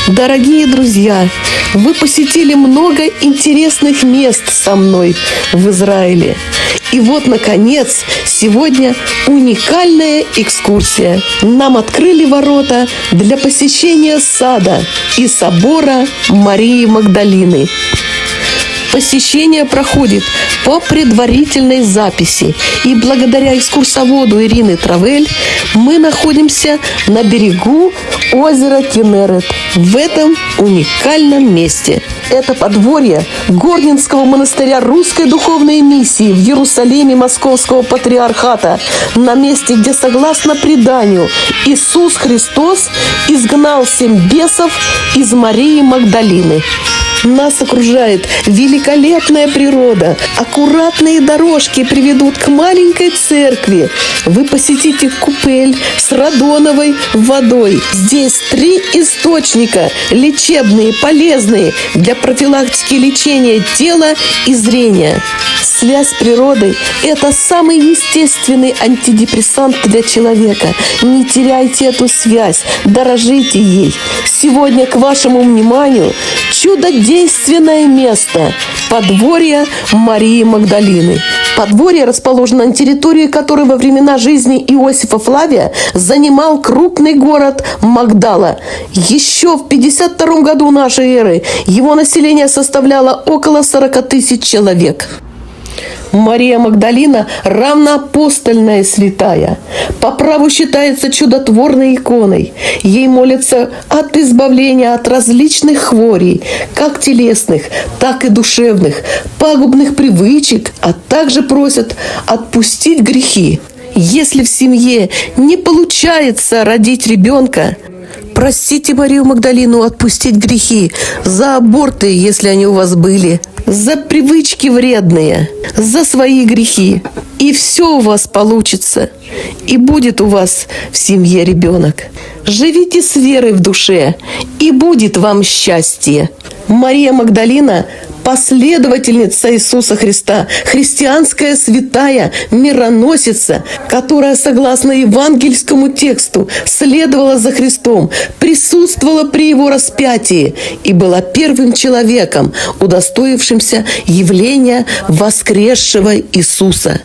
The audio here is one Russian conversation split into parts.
Дорогие друзья, вы посетили много интересных мест со мной в Израиле. И вот, наконец, сегодня уникальная экскурсия. Нам открыли ворота для посещения сада и собора Марии Магдалины. Посещение проходит по предварительной записи. И благодаря экскурсоводу Ирины Травель мы находимся на берегу озера Кинерет, в этом уникальном месте. Это подворье Горненского монастыря Русской духовной миссии в Иерусалиме Московского патриархата, на месте, где, согласно преданию, Иисус Христос изгнал 7 бесов из Марии Магдалины. Нас окружает великолепная природа. Аккуратные дорожки приведут к маленькой церкви. Вы посетите купель с радоновой водой. Здесь 3 источника лечебные, полезные для профилактики лечения тела и зрения. Связь с природой – это самый естественный антидепрессант для человека. Не теряйте эту связь, дорожите ей. Сегодня к вашему вниманию чудодейственное место – подворье Марии Магдалины. Подворье расположено на территории, которой во времена жизни Иосифа Флавия занимал крупный город Магдала. Еще в 52 году нашей эры его население составляло около 40 тысяч человек. Мария Магдалина – равноапостольная святая. По праву считается чудотворной иконой. Ей молятся от избавления от различных хворей, как телесных, так и душевных, пагубных привычек, а также просят отпустить грехи. Если в семье не получается родить ребенка, просите Марию Магдалину отпустить грехи за аборты, если они у вас были, за привычки вредные, за свои грехи. И все у вас получится. И будет у вас в семье ребенок. Живите с верой в душе, и будет вам счастье. Мария Магдалина – последовательница Иисуса Христа, христианская святая, мироносица, которая, согласно евангельскому тексту, следовала за Христом, присутствовала при Его распятии и была первым человеком, удостоившимся явления воскресшего Иисуса.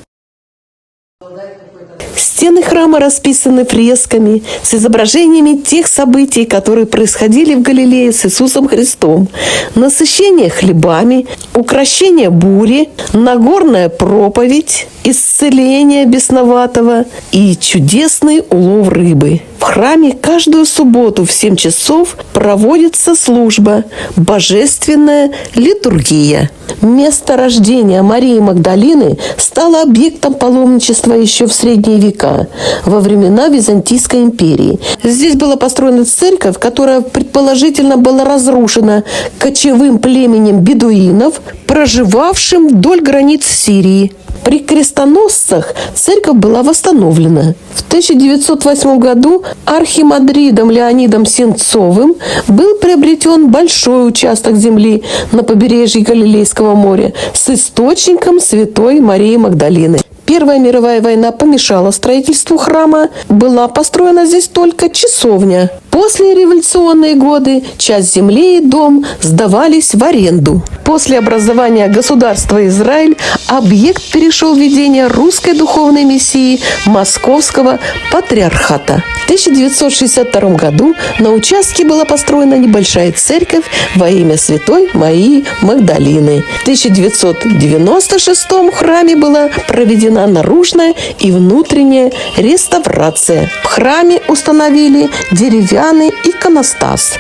Стены храма расписаны фресками с изображениями тех событий, которые происходили в Галилее с Иисусом Христом. Насыщение хлебами, укрощение бури, Нагорная проповедь, исцеление бесноватого и чудесный улов рыбы. В храме каждую субботу в 7 часов проводится служба, божественная литургия. Место рождения Марии Магдалины стало объектом паломничества еще в средние века, во времена Византийской империи. Здесь была построена церковь, которая предположительно была разрушена кочевым племенем бедуинов, проживавшим вдоль границ Сирии. При крестоносцах церковь была восстановлена. В 1908 году архимандритом Леонидом Сенцовым был приобретен большой участок земли на побережье Галилейского моря с источником Святой Марии Магдалины. Первая мировая война помешала строительству храма. Была построена здесь только часовня. После революционные годы часть земли и дом сдавались в аренду. После образования государства Израиль объект перешел в ведение Русской духовной миссии Московского патриархата. В 1962 году на участке была построена небольшая церковь во имя Святой Марии Магдалины. В 1996 в храме была проведена наружная и внутренняя реставрация. В храме установили деревянный иконостас.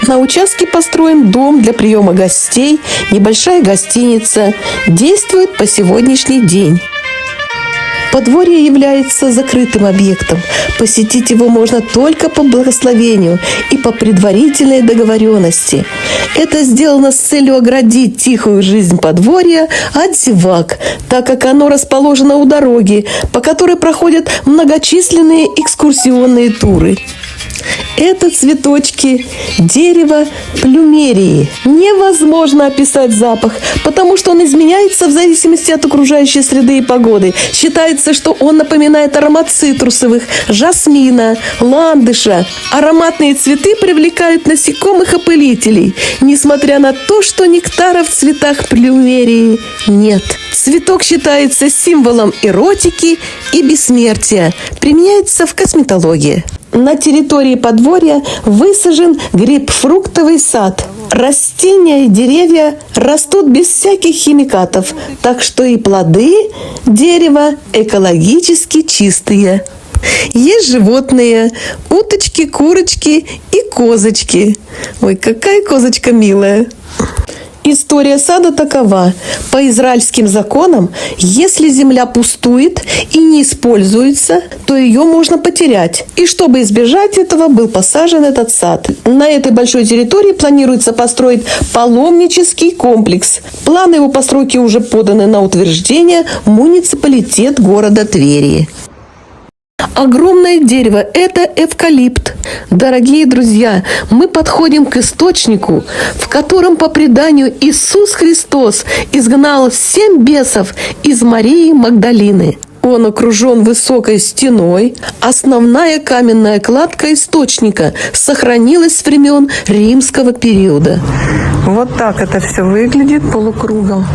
На участке построен дом для приема гостей, небольшая гостиница. Действует по сегодняшний день. Подворье является закрытым объектом. Посетить его можно только по благословению и по предварительной договоренности. Это сделано с целью оградить тихую жизнь подворья от зевак, так как оно расположено у дороги, по которой проходят многочисленные экскурсионные туры. Это цветочки дерева плюмерии. Невозможно описать запах, потому что он изменяется в зависимости от окружающей среды и погоды. Считается Считается, что он напоминает аромат цитрусовых, жасмина, ландыша. Ароматные цветы привлекают насекомых-опылителей, несмотря на то, что нектара в цветах плюмерии нет. Цветок считается символом эротики и бессмертия, применяется в косметологии. На территории подворья высажен грейпфруктовый сад. Растения и деревья растут без всяких химикатов, так что и плоды дерева экологически чистые. Есть животные, уточки, курочки и козочки. Ой, какая козочка милая! История сада такова. По израильским законам, если земля пустует и не используется, то ее можно потерять. И чтобы избежать этого, был посажен этот сад. На этой большой территории планируется построить паломнический комплекс. Планы его постройки уже поданы на утверждение в муниципалитет города Твери. Огромное дерево – это эвкалипт. Дорогие друзья, мы подходим к источнику, в котором по преданию Иисус Христос изгнал 7 бесов из Марии Магдалины. Он окружен высокой стеной. Основная каменная кладка источника сохранилась с времен римского периода. Вот так это все выглядит полукругом.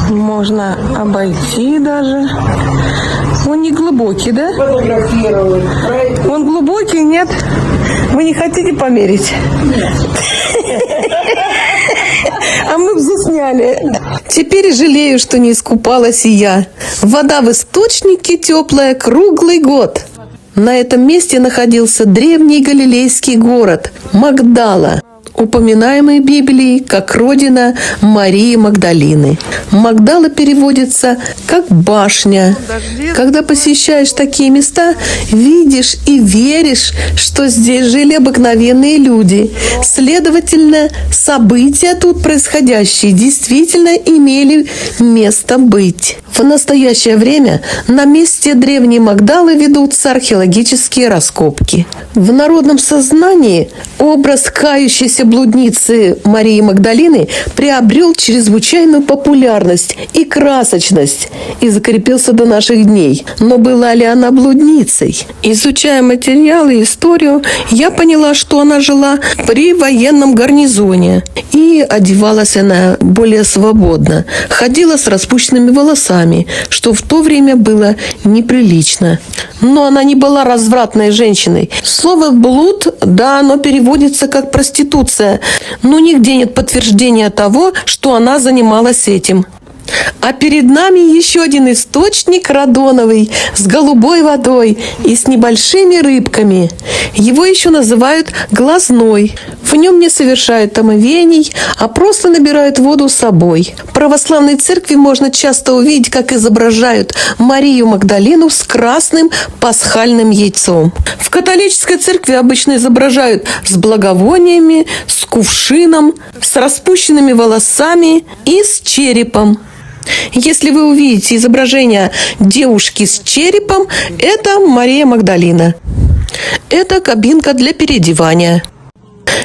Можно обойти даже. Он не глубокий, да? Он глубокий, нет? Вы не хотите померить? Нет. А мы бы засняли. Теперь жалею, что не искупалась и я. Вода в источнике теплая круглый год. На этом месте находился древний галилейский город Магдала, упоминаемый в Библии как родина Марии Магдалины. Магдала переводится как «башня». Когда посещаешь такие места, видишь и веришь, что здесь жили обыкновенные люди. Следовательно, события тут происходящие действительно имели место быть. В настоящее время на месте древней Магдалы ведутся археологические раскопки. В народном сознании образ кающейся блудницы Марии Магдалины приобрел чрезвычайную популярность и красочность и закрепился до наших дней. Но была ли она блудницей? Изучая материалы и историю, я поняла, что она жила при военном гарнизоне. И одевалась она более свободно. Ходила с распущенными волосами, что в то время было неприлично. Но она не была развратной женщиной. Слово «блуд», да, оно переводится как «проституция», но нигде нет подтверждения того, что она занималась этим. А перед нами еще один источник радоновый с голубой водой и с небольшими рыбками. Его еще называют глазной. В нем не совершают омовений, а просто набирают воду с собой. В православной церкви можно часто увидеть, как изображают Марию Магдалину с красным пасхальным яйцом. В католической церкви обычно изображают с благовониями, с кувшином, с распущенными волосами и с черепом. Если вы увидите изображение девушки с черепом, это Мария Магдалина. Это кабинка для переодевания.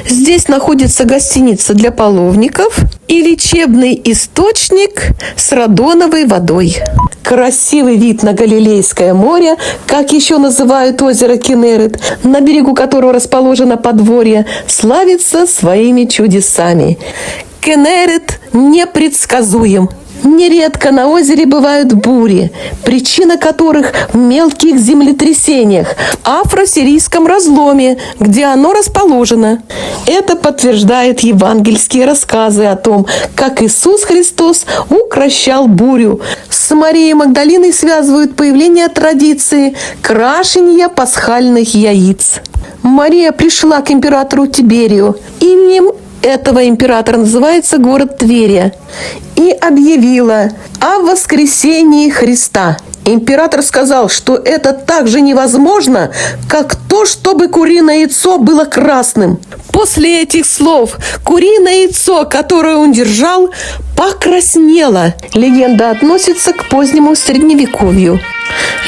Здесь находится гостиница для половников и лечебный источник с радоновой водой. Красивый вид на Галилейское море, как еще называют озеро Кенерет, на берегу которого расположено подворье, славится своими чудесами. Кенерет непредсказуем. Нередко на озере бывают бури, причина которых в мелких землетрясениях, в афро-сирийском разломе, где оно расположено. Это подтверждает евангельские рассказы о том, как Иисус Христос укрощал бурю. С Марией Магдалиной связывают появление традиции крашения пасхальных яиц. Мария пришла к императору Тиберию. Именем этого императора называется город Тверия, и объявила о воскресении Христа. Император сказал, что это так же невозможно, как то, чтобы куриное яйцо было красным. После этих слов куриное яйцо, которое он держал, покраснело. Легенда относится к позднему Средневековью.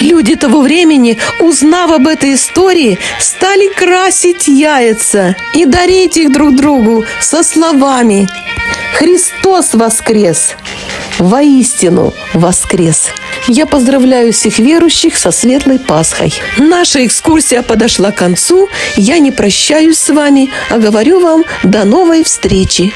Люди того времени, узнав об этой истории, стали красить яйца и дарить их друг другу со словами «Христос воскрес! воистину воскрес. Я поздравляю всех верующих со светлой Пасхой. Наша экскурсия подошла к концу. Я не прощаюсь с вами, а говорю вам до новой встречи.